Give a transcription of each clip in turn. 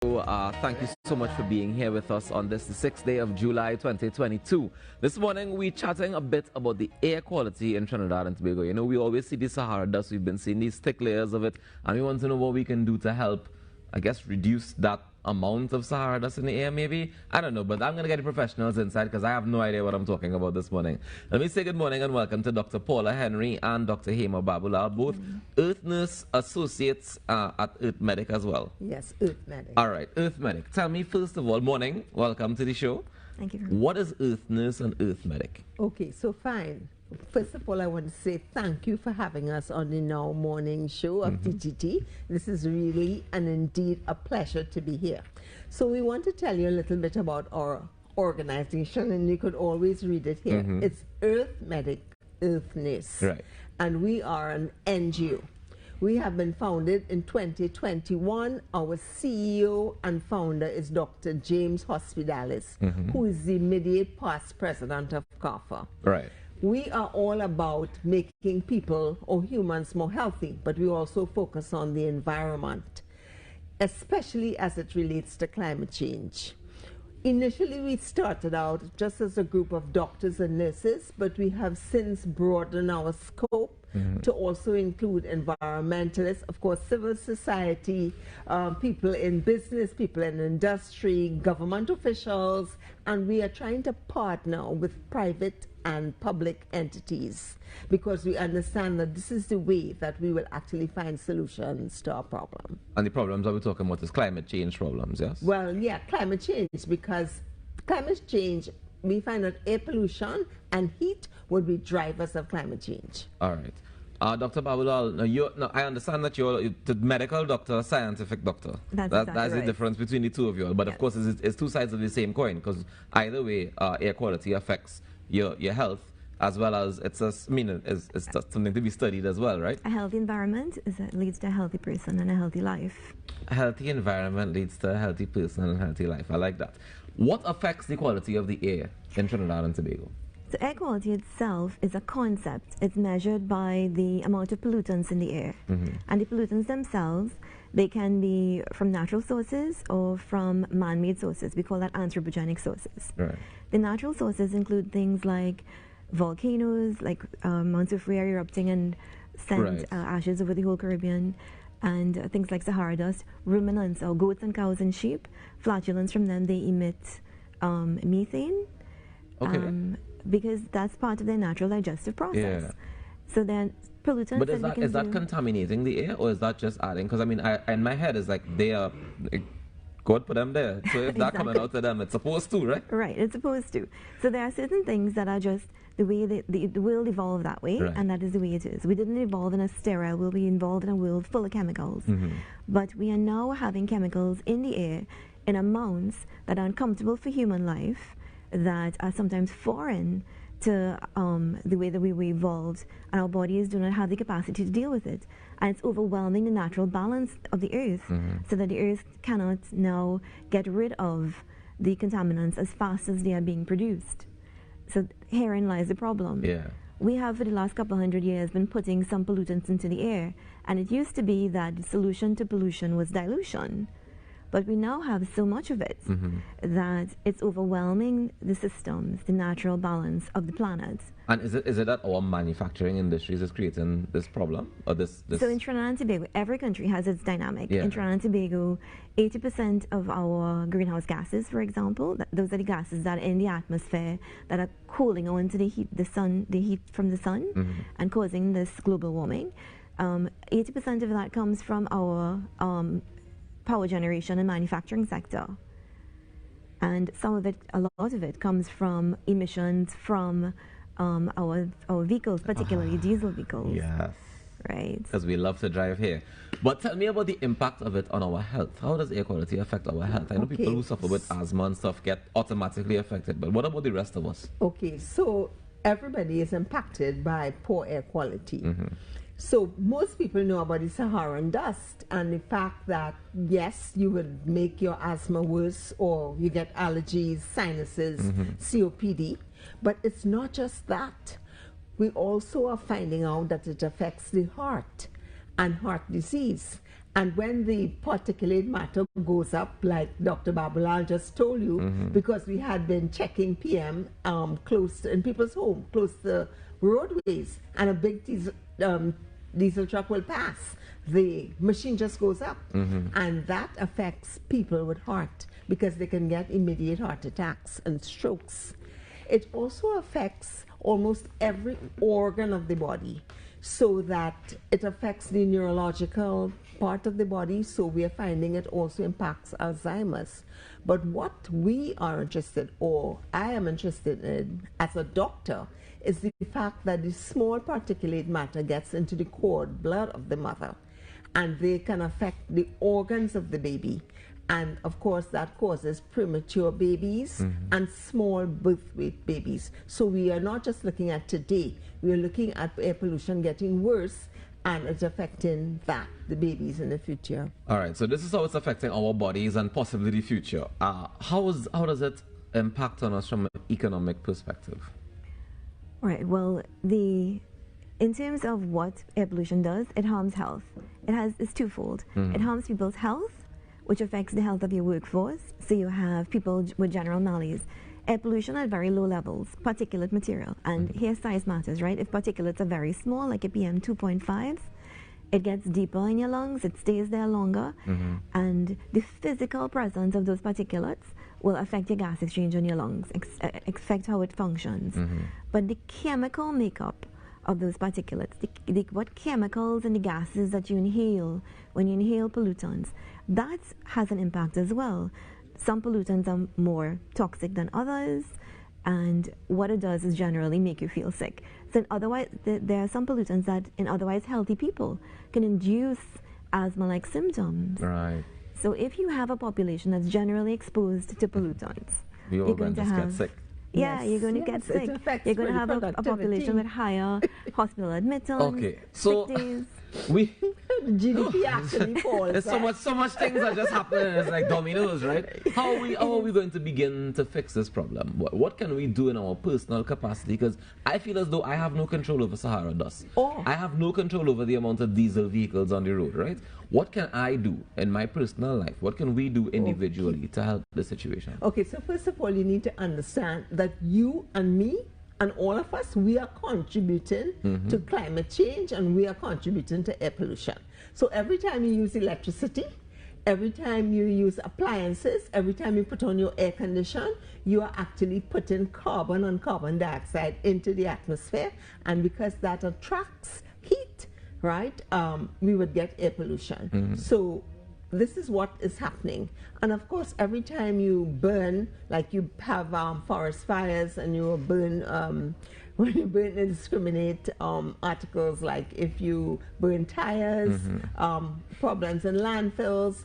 Thank you so much for being here with us on this, the 6th day of July 2022. This morning, we're chatting a bit about the air quality in Trinidad and Tobago. You know, we always see the Sahara dust. We've been seeing these thick layers of it, and we want to know what we can do to help, I guess, reduce that amount of Sahara dust in the air, maybe? I don't know, but I'm going to get the professionals inside because I have no idea what I'm talking about this morning. Let me say good morning and welcome to Dr. Paula Henry and Dr. Hema Babulal, both Earth Nurse Associates at Earth Medic as well. Yes, Earth Medic. All right, Earth Medic. Tell me, first of all, morning, welcome to the show. Thank you. What is Earth Nurse and Earth Medic? Okay, so fine. First of all, I want to say thank you for having us on the Now Morning Show of TTT. This is really and indeed a pleasure to be here. So we want to tell you a little bit about our organization, and you could always read it here. It's Earth Medic, Earth Nurse. Right. And we are an NGO. We have been founded in 2021. Our CEO and founder is Dr. James Hospitalis, who is the immediate past president of CAFA. Right. We are all about making people or humans more healthy, but we also focus on the environment, especially as it relates to climate change. Initially, we started out just as a group of doctors and nurses, but we have since broadened our scope to also include environmentalists, of course, civil society, people in business, people in industry, government officials, and we are trying to partner with private and public entities because we understand that this is the way that we will actually find solutions to our problem. And the problems that we're talking about is climate change problems, yes? Well, yeah, climate change, because climate change, we find that air pollution and heat would be drivers of climate change. All right. Dr. Babulal, I understand that you're the medical doctor, scientific doctor. That's that's right. the difference between the two of you. But of course, it's two sides of the same coin, because either way, air quality affects your health, as well as it's something to be studied as well, right? A healthy environment leads to a healthy person and a healthy life. A healthy environment leads to a healthy person and a healthy life. I like that. What affects the quality of the air in Trinidad and Tobago? So air quality itself is a concept. It's measured by the amount of pollutants in the air. And the pollutants themselves, they can be from natural sources or from man-made sources. We call that anthropogenic sources. Right. The natural sources include things like volcanoes, like Mount Soufriere erupting and sent ashes over the whole Caribbean, and things like Sahara dust. Ruminants, or goats and cows and sheep, flatulence from them, they emit methane. Okay. Because that's part of their natural digestive process. Yeah. So then pollutants. But is that contaminating the air, or is that just adding? Because I mean, in my head, it's like they are. God put them there. So if that's coming out to them, it's supposed to, right? Right, it's supposed to. So there are certain things that are just the way the world evolved that way, and that is the way it is. We didn't evolve in a sterile world, we evolved in a world full of chemicals. But we are now having chemicals in the air in amounts that are uncomfortable for human life, that are sometimes foreign to the way that we were evolved, and our bodies do not have the capacity to deal with it. And it's overwhelming the natural balance of the earth, so that the earth cannot now get rid of the contaminants as fast as they are being produced. So herein lies the problem. Yeah. We have, for the last couple of hundred years, been putting some pollutants into the air, and it used to be that the solution to pollution was dilution. But we now have so much of it that it's overwhelming the systems, the natural balance of the planet. And is it that our manufacturing industries is creating this problem, or this? So in Trinidad and Tobago, every country has its dynamic. Yeah. In Trinidad and Tobago, 80% of our greenhouse gases, for example, those are the gases that are in the atmosphere that are cooling onto the heat from the sun, and causing this global warming. 80% of that comes from our power generation and manufacturing sector, and some of it, a lot of it, comes from emissions from our vehicles, particularly diesel vehicles. Yes. Right. Because we love to drive here. But tell me about the impact of it on our health. How does air quality affect our health? I know people who suffer with asthma and stuff get automatically affected, but what about the rest of us? Okay, so everybody is impacted by poor air quality. So most people know about the Saharan dust and the fact that, yes, you would make your asthma worse, or you get allergies, sinuses, COPD. But it's not just that. We also are finding out that it affects the heart and heart disease. And when the particulate matter goes up, like Dr. Babalal just told you, because we had been checking PM close in people's home, close to roadways, and a big diesel truck will pass, the machine just goes up. And that affects people with heart, because they can get immediate heart attacks and strokes. It also affects almost every organ of the body, so that it affects the neurological part of the body, so we are finding it also impacts Alzheimer's. But what we are interested, or I am interested in as a doctor, is the fact that the small particulate matter gets into the cord blood of the mother, and they can affect the organs of the baby. And of course, that causes premature babies and small birth weight babies. So we are not just looking at today, we are looking at air pollution getting worse, and it's affecting the babies in the future. All right, so this is how it's affecting our bodies and possibly the future. How does it impact on us from an economic perspective? Right, well, in terms of what air pollution does, it harms health. It's twofold. It harms people's health, which affects the health of your workforce. So you have people with general malaise. Air pollution at very low levels, particulate material. And here size matters, right? If particulates are very small, like a PM 2.5, it gets deeper in your lungs, it stays there longer, and the physical presence of those particulates will affect your gas exchange in your lungs, affect how it functions. But the chemical makeup of those particulates, what chemicals and the gases that you inhale when you inhale pollutants, that has an impact as well. Some pollutants are more toxic than others, and what it does is generally make you feel sick. So otherwise, there are some pollutants that in otherwise healthy people can induce asthma-like symptoms. Right. So if you have a population that's generally exposed to pollutants, you're going to get sick. Yeah, you're going to get sick. You're going to have a population with higher hospital admittance. Okay, so sick days. GDP actually falls. There's so much things that just happen. It's like dominoes, right? How are we going to begin to fix this problem? What can we do in our personal capacity? Because I feel as though I have no control over Sahara dust. I have no control over the amount of diesel vehicles on the road, right? What can I do in my personal life? What can we do individually to help the situation? Okay, so first of all, you need to understand that you and me and all of us, we are contributing to climate change, and we are contributing to air pollution. So every time you use electricity, every time you use appliances, every time you put on your air condition, you are actually putting carbon and carbon dioxide into the atmosphere, and because that attracts heat, right, we would get air pollution. So this is what is happening. And of course, every time you burn, like you have forest fires, and you burn, when you burn indiscriminate articles, like if you burn tires, problems in landfills,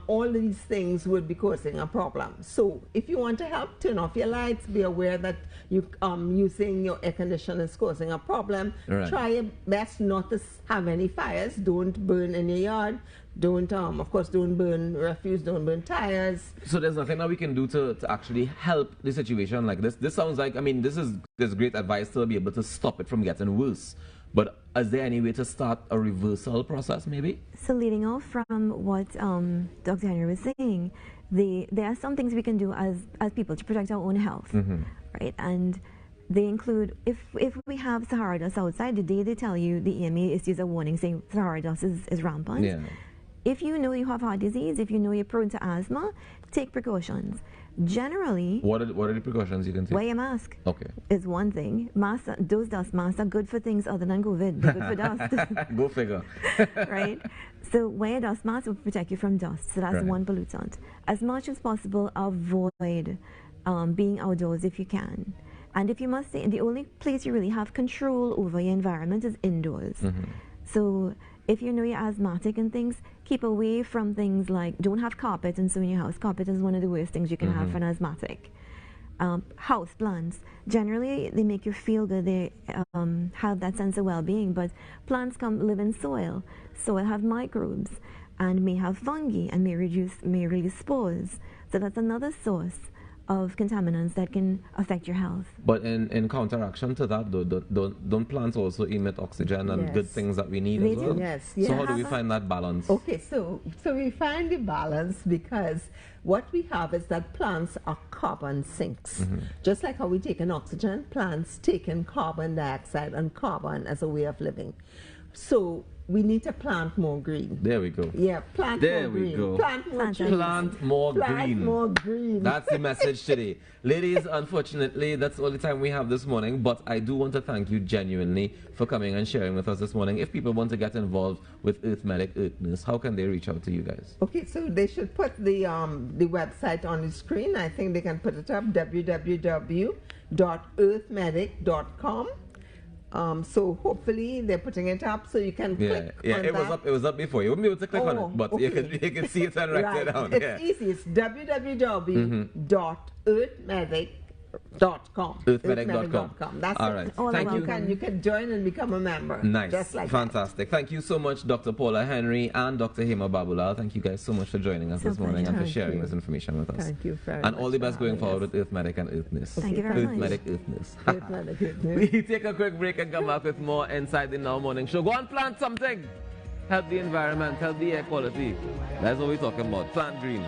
all these things would be causing a problem. So if you want to help, turn off your lights, be aware that you using your air conditioner is causing a problem. Right. Try your best not to have any fires. Don't burn in your yard. Don't, of course, don't burn refuse, don't burn tires. So there's nothing that we can do to actually help the situation like this? This sounds like, I mean, there's great advice to be able to stop it from getting worse. But is there any way to start a reversal process, maybe? So leading off from what Dr. Henry was saying, there are some things we can do as people to protect our own health, right? And they include, if we have Sahara dust outside, the day they tell you, the EMA issues a warning saying Sahara dust is rampant. Yeah. If you know you have heart disease, if you know you're prone to asthma, take precautions. Generally, what are the precautions you can take? Wear your mask. Okay. Is one thing. Those dust masks are good for things other than COVID. They're good for dust. Go figure. Right? So wear a dust mask will protect you from dust. So that's one pollutant. As much as possible, avoid being outdoors if you can. And if you must stay, the only place you really have control over your environment is indoors. So if you know you're asthmatic and things, keep away from things like, don't have carpet and so in your house. Carpet is one of the worst things you can have for an asthmatic. House plants, generally they make you feel good, they have that sense of well-being, but plants live in soil. Soil have microbes and may have fungi and may release spores. So that's another source of contaminants that can affect your health. But in counteraction to that, though, don't plants also emit oxygen and good things that we need They as well? do. Yes. So how do we find that balance? Okay, so we find the balance because what we have is that plants are carbon sinks. Just like how we take in oxygen, plants take in carbon dioxide and carbon as a way of living. So we need to plant more green. There we go. Yeah, plant more green. There we go. Plant more trees. Plant more green. Plant more green. That's the message today. Ladies, unfortunately, that's all the time we have this morning, but I do want to thank you genuinely for coming and sharing with us this morning. If people want to get involved with Earth Medic, Earthness, how can they reach out to you guys? Okay, so they should put the website on the screen. I think they can put it up, www.earthmedic.com. So hopefully they're putting it up so you can click on it was that. up. It was up before. You wouldn't be able to click on it, but okay. you can see it and write it down. It's easy. It's www.earthmedic.com. Earthmedic.com. That's all it. right. Thank you. you. You can join and become a member. Nice. Just like Fantastic. Thank you so much, Dr. Paula Henry and Dr. Hema Babulal. Thank you guys so much for joining us this morning and for sharing this information with us. Thank you very much. And all the best going forward with Earth Medic and Earthness. Thank you very much. Earth Medic, Earthness. Earth Medic, Earthness. We take a quick break and come back with more inside the Now Morning Show. Go and plant something. Help the environment, help the air quality. That's what we're talking about. Plant green.